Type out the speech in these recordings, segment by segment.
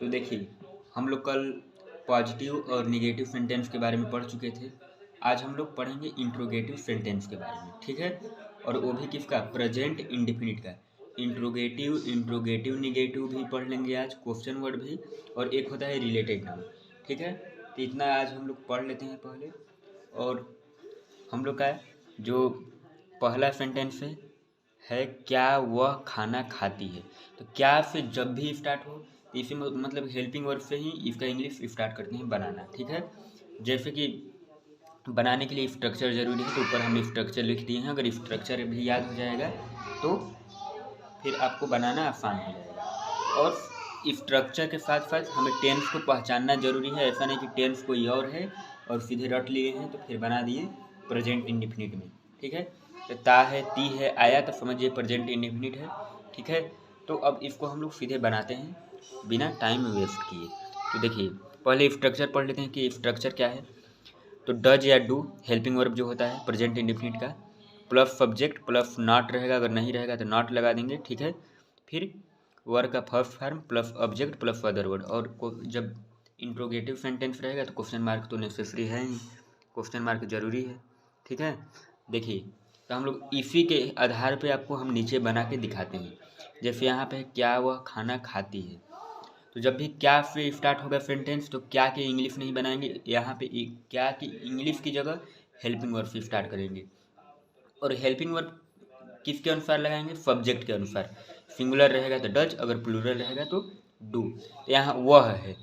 तो देखिए, हम लोग कल पॉजिटिव और नेगेटिव सेंटेंस के बारे में पढ़ चुके थे। आज हम लोग पढ़ेंगे इंट्रोगेटिव सेंटेंस के बारे में, ठीक है। और वो भी किसका, प्रेजेंट इंडेफिनिट का। इंट्रोगेटिव नेगेटिव भी पढ़ लेंगे आज, क्वेश्चन वर्ड भी, और एक होता है रिलेटेड नाउन, ठीक है। तो इतना आज हम लोग पढ़ लेते हैं पहले। और हम लोग का जो पहला सेंटेंस है क्या वह खाना खाती है। तो क्या से जब भी स्टार्ट हो तो इसी मतलब हेल्पिंग वर्ब से ही इसका इंग्लिश स्टार्ट करते हैं बनाना, ठीक है। जैसे कि बनाने के लिए स्ट्रक्चर जरूरी है, तो ऊपर हम स्ट्रक्चर लिख दिए हैं। अगर स्ट्रक्चर भी याद हो जाएगा तो फिर आपको बनाना आसान हो जाएगा। और स्ट्रक्चर के साथ साथ हमें टेंस को पहचानना जरूरी है। ऐसा नहीं कि टेंस कोई और है और सीधे रट लिए हैं तो फिर बना दिए प्रेजेंट इंडेफिनिट में, ठीक है। तो ता है, ती है, आया, तो समझिए प्रेजेंट इंडेफिनिट है, ठीक है। तो अब इसको हम लोग सीधे बनाते हैं बिना टाइम वेस्ट किए। तो देखिए, पहले स्ट्रक्चर पढ़ लेते हैं कि स्ट्रक्चर क्या है। तो डज या डू हेल्पिंग वर्ब जो होता है प्रेजेंट इंडेफिनिट का, प्लस सब्जेक्ट प्लस नॉट रहेगा, अगर नहीं रहेगा तो नॉट लगा देंगे, ठीक है। फिर वर्ब का first form plus object plus other word. और जब इंट्रोगेटिव सेंटेंस रहेगा तो क्वेश्चन मार्क तो नेसेसरी है ही, क्वेश्चन मार्क जरूरी है, ठीक है। देखिए, तो हम लोग इसी के आधार पे आपको हम नीचे बना के दिखाते हैं। जैसे यहाँ पे क्या वह खाना खाती है, तो जब भी क्या से स्टार्ट होगा सेंटेंस तो क्या की इंग्लिश नहीं बनाएंगे, यहाँ पे क्या की इंग्लिश की जगह हेल्पिंग वर्ब से स्टार्ट करेंगे। और हेल्पिंग वर्ब किसके अनुसार लगाएंगे, सब्जेक्ट के अनुसार। सिंगुलर रहेगा तो डज, अगर प्लूरल रहेगा तो डू। तो यहाँ वह है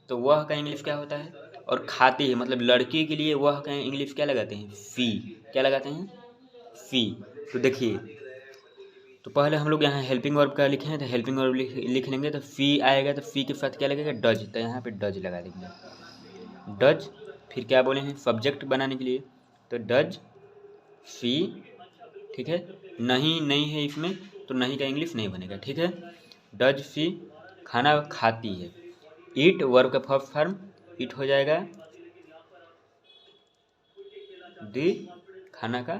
तो वह का इंग्लिश क्या होता है। और खाती है मतलब लड़की के लिए वह का इंग्लिश क्या लगाते हैं, सी। क्या लगाते हैं, सी। तो देखिए, तो पहले हम लोग यहाँ हेल्पिंग वर्ब का लिखे हैं, तो हेल्पिंग वर्ब लिख लेंगे तो सी आएगा, तो सी के साथ क्या लगेगा, डज। तो यहाँ पे डज लगा देंगे, डज। फिर क्या बोले हैं सब्जेक्ट बनाने के लिए, तो डज सी, ठीक है। नहीं है इसमें तो नहीं का इंग्लिश नहीं बनेगा, ठीक है। डज सी खाना खाती है। ईट वर्ब का फर्स्ट फॉर्म ईट हो जाएगा, दी खाना का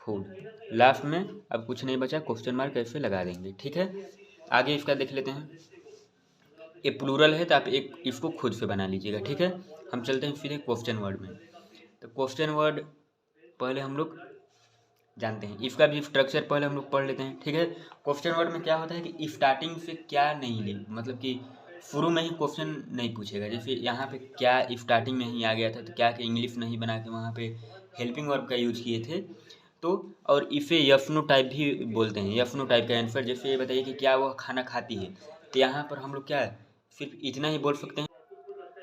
फूड। लास्ट में अब कुछ नहीं बचा, क्वेश्चन मार्क ऐसे लगा देंगे, ठीक है। आगे इसका देख लेते हैं। ये प्लूरल है तो आप एक इसको खुद से बना लीजिएगा, ठीक है। हम चलते हैं सीधे क्वेश्चन वर्ड में। तो क्वेश्चन वर्ड पहले हम लोग जानते हैं, इसका भी स्ट्रक्चर पहले हम लोग पढ़ लेते हैं, ठीक है। क्वेश्चन वर्ड में क्या होता है कि स्टार्टिंग से क्या नहीं ले, मतलब कि शुरू में ही क्वेश्चन नहीं पूछेगा। जैसे यहाँ पे क्या स्टार्टिंग में ही आ गया था तो क्या के इंग्लिश नहीं बना के वहाँ पे हेल्पिंग वर्ब का यूज किए थे। तो और इसे यफनो टाइप भी बोलते हैं, यफनो टाइप का आंसर। जैसे ये बताइए कि क्या वह खाना खाती है, तो यहाँ पर हम लोग क्या सिर्फ इतना ही बोल सकते हैं।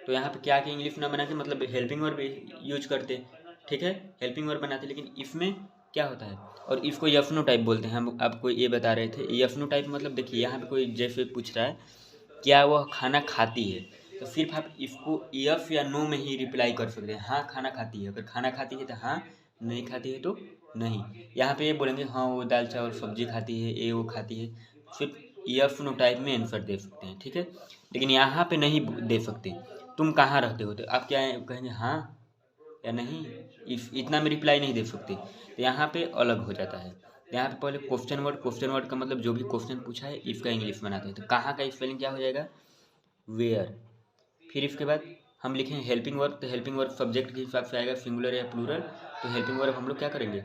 तो यहाँ पे क्या के इंग्लिश ना बना के मतलब हेल्पिंग वर्ब यूज करते, ठीक है, हेल्पिंग वर्ब बनाते। लेकिन इसमें क्या होता है, और इसको यफनो टाइप बोलते हैं। हम आपको ये बता रहे थे यफनो टाइप मतलब देखिए, यहाँ पे कोई जैसे पूछ रहा है क्या वह खाना खाती है, तो सिर्फ आप इसको यस या नो में ही रिप्लाई कर सकते हैं। हाँ खाना खाती है, अगर खाना खाती है तो हाँ, नहीं खाती है तो नहीं। यहाँ पे ये बोलेंगे हाँ वो दाल चावल सब्जी खाती है, ये वो खाती है, सिर्फ यस नो टाइप में आंसर दे सकते हैं, ठीक है। लेकिन यहाँ पे नहीं दे सकते। तुम कहाँ रहते हो तो आप क्या कहेंगे, हाँ या नहीं, इतना में रिप्लाई नहीं दे सकते। तो यहाँ पे अलग हो जाता है। यहाँ पे पहले क्वेश्चन वर्ड का मतलब जो भी क्वेश्चन पूछा है इसका इंग्लिश बनाते हैं। तो कहाँ का स्पेलिंग क्या हो जाएगा, वेयर। फिर इसके बाद हम लिखें हेल्पिंग वर्ब, तो हेल्पिंग वर्ब सब्जेक्ट के हिसाब से आएगा, सिंगुलर या प्लूरल। तो हेल्पिंग वर्ब हम लोग क्या करेंगे,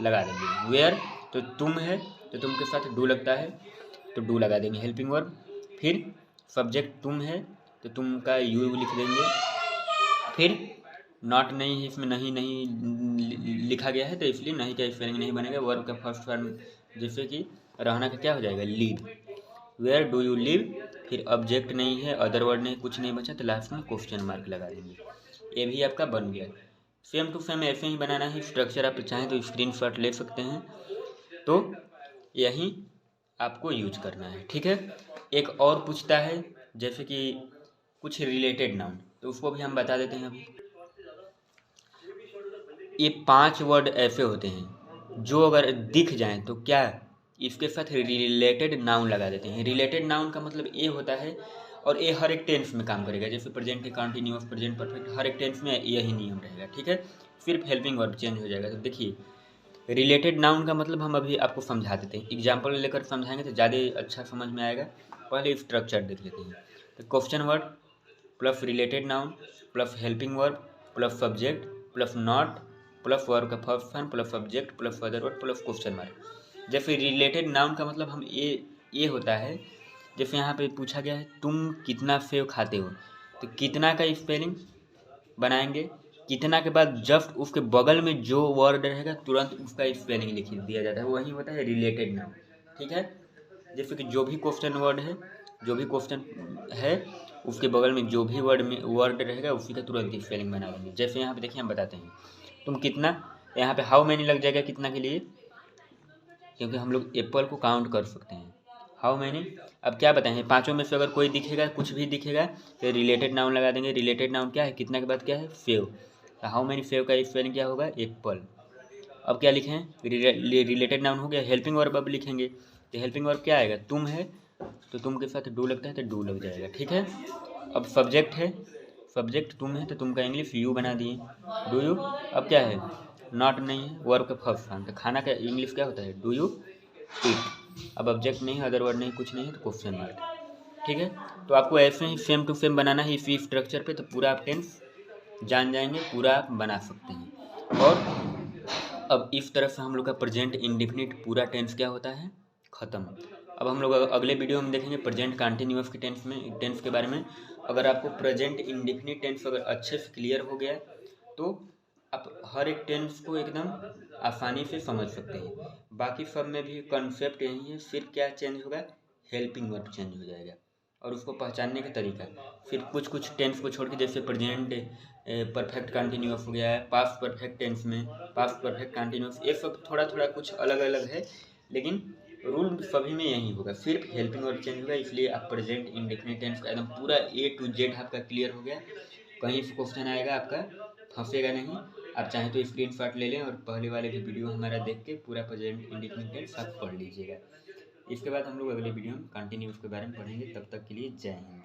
लगा देंगे वेयर। तो तुम है तो तुम के साथ डू लगता है, तो डू लगा देंगे हेल्पिंग वर्ब। फिर सब्जेक्ट तुम है तो तुम का यू लिख देंगे। फिर नॉट नहीं है इसमें, नहीं लिखा गया है तो इसलिए नहीं का स्पेलिंग नहीं बनेगा। वर्ब का फर्स्ट फॉर्म जैसे कि रहना का क्या हो जाएगा, live. Where do you live. फिर ऑब्जेक्ट नहीं है, अदर वर्ड नहीं, कुछ नहीं बचा, तो लास्ट में क्वेश्चन मार्क लगा देंगे। ये भी आपका बन गया। सेम टू सेम ऐसे ही बनाना है। स्ट्रक्चर आप चाहें तो स्क्रीनशॉट ले सकते हैं, तो यही आपको यूज करना है, ठीक है। एक और पूछता है जैसे कि कुछ रिलेटेड नाउन, तो उसको भी हम बता देते हैं अभी। ये 5 वर्ड ऐसे होते हैं जो अगर दिख जाएं तो क्या इसके साथ रिलेटेड नाउन लगा देते हैं। रिलेटेड नाउन का मतलब ये होता है, और ये हर एक टेंस में काम करेगा। जैसे प्रेजेंट कंटिन्यूअस, प्रेजेंट परफेक्ट, हर एक टेंस में यही नियम रहेगा, ठीक है। सिर्फ हेल्पिंग वर्ब चेंज हो जाएगा। तो देखिए, रिलेटेड नाउन का मतलब हम अभी आपको समझा देते हैं, एग्जाम्पल लेकर समझाएंगे तो ज़्यादा अच्छा समझ में आएगा। पहले स्ट्रक्चर देख लेते हैं। तो question word plus related noun plus helping verb plus subject plus not plus verb का first form plus subject plus other word plus question mark. जैसे रिलेटेड नाउन का मतलब हम ये होता है, जैसे यहाँ पे पूछा गया है तुम कितना सेव खाते हो, तो कितना का स्पेलिंग बनाएंगे, कितना के बाद जस्ट उसके बगल में जो वर्ड रहेगा तुरंत उसका स्पेलिंग लिख दिया जाता है, वही होता है रिलेटेड नाउन। ठीक है, जैसे कि जो भी क्वेश्चन वर्ड है, जो भी क्वेश्चन है उसके बगल में जो भी वर्ड रहेगा उसी का तुरंत स्पेलिंग बना देंगे। जैसे यहाँ पे देखिए हम बताते हैं, तुम कितना, यहाँ पे हाउ मैनी लग जाएगा कितना के लिए, क्योंकि हम लोग एप्पल को काउंट कर सकते हैं। हाउ मैनी, अब क्या बताएं, पांचों में से अगर कोई दिखेगा, कुछ भी दिखेगा तो रिलेटेड नाउन लगा देंगे। रिलेटेड नाउन क्या है, कितना के बाद क्या है, सेव। तो हाउ मैनी सेव का स्पेलिंग क्या होगा, एप्पल। अब क्या लिखें, रिलेटेड नाउन हो गया। हेल्पिंग वर्ब अब लिखेंगे, तो हेल्पिंग वर्ब क्या आएगा, तुम है तो तुम के साथ डू लगता है तो डू लग जाएगा। ठीक है, अब सब्जेक्ट है, सब्जेक्ट तुम है तो तुम का इंग्लिश यू बना दिए, डू यू। अब क्या है, नॉट नहीं है, वर्ब का फर्स्ट फॉर्म, तो खाना का इंग्लिश क्या होता है, डू यू ईट। अब ऑब्जेक्ट नहीं है, अदर वर्ड नहीं, कुछ नहीं है, तो क्वेश्चन मार्क। ठीक है, तो आपको ऐसे ही सेम टू सेम बनाना है इसी स्ट्रक्चर पे, तो पूरा आप टेंस जान जाएंगे, पूरा आप बना सकते हैं। और अब इस तरह से हम लोग का प्रेजेंट इंडेफिनिट पूरा टेंस क्या होता है, ख़त्म। अब हम लोग अगले वीडियो में देखेंगे प्रेजेंट कंटिन्यूअस के टेंस के बारे में। अगर आपको प्रेजेंट इंडेफिनिट टेंस अगर अच्छे से क्लियर हो गया तो आप हर एक टेंस को एकदम आसानी से समझ सकते हैं। बाकी सब में भी कॉन्सेप्ट यही है, सिर्फ क्या चेंज होगा, हेल्पिंग वर्ब चेंज हो जाएगा और उसको पहचानने का तरीका। फिर कुछ टेंस को छोड़ के, जैसे प्रेजेंट परफेक्ट कंटिन्यूअस हो गया है, पास्ट परफेक्ट टेंस में पास्ट परफेक्ट कंटिन्यूअस, ये सब थोड़ा थोड़ा कुछ अलग अलग है, लेकिन रूल सभी में यही होगा, सिर्फ हेल्पिंग वर्ब चेंज होगा। इसलिए आप प्रेजेंट इंडेफिनिट टेंस का एकदम पूरा A to Z आपका क्लियर हो गया। कहीं से क्वेश्चन आएगा आपका फंसेगा नहीं। आप चाहें तो स्क्रीनशॉट ले लें और पहले वाले भी वीडियो हमारा देख के पूरा प्रेजेंट इंडेफिनिट टेंस आप पढ़ लीजिएगा। इसके बाद हम लोग अगले वीडियो में कंटिन्यूअस के बारे में पढ़ेंगे। तब तक के लिए जय हिंद।